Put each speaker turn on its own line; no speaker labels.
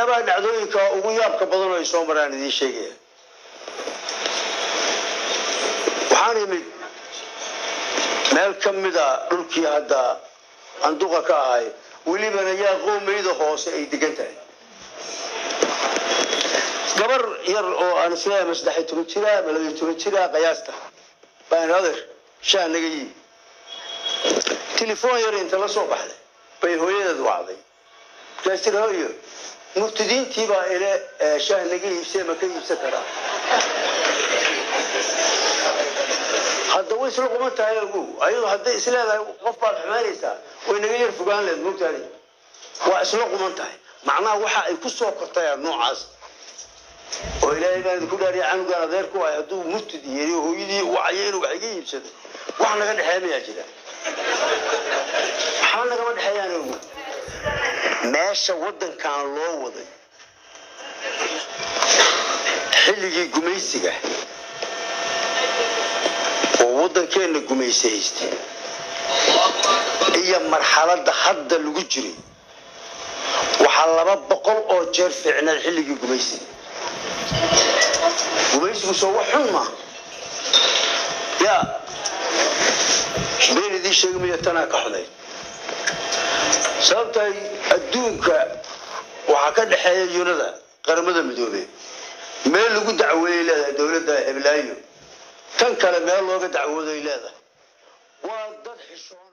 waxyaabaha dhacdooyinka ugu yaabka badan oo ay soo maraan idin sheegaya waxaan imid meel ka mid ah dhulkii hadda anduqa ka ahay welibana yaa qoomeyda hoose ay degan tahay gabar yar oo aan isleeyahay 13 jira ama 12 jira qiyaasta baan adeer shaanaga yii telefoon yar inta la soo baxday bay hooyadeed wacday kaasir hooyo murtadiintii baa ila shaanaga iibsay ma ka iibsan karaa hadda way isla quman tahay ugu ayuu hadda isleedahay qof baad xumaanaysaa way naga yar fogaan leed moogtahay waa isla quman tahay macnaha waxa ay ku soo kortayaan noocaas oo ilaahay baan ku dhaariyo canugan adeerku ay haduu murtad yeeriyo hooyadii wacay inuu wax iga iibsado wax naga dhaxeemaya jira waxaan naga dhaxeeyaan ugu meesha wadankan loo waday xilligii gumaysiga waddankeena gumaysaystay iyo marxaladda hadda lagu jiray waxa 200 oo jeer fiicnaa xilligii gumaysiga gumaysigu soo waxuma ya beelidii sheegmaya tana ka xuday sababtay adduunka waxa ka dhaxeeya yunada qaramada midoobay meel lagu dacweeyay leedahay dawladda Hiblaayo tan kale meel looga dacwooday leedahay waa dad xishoon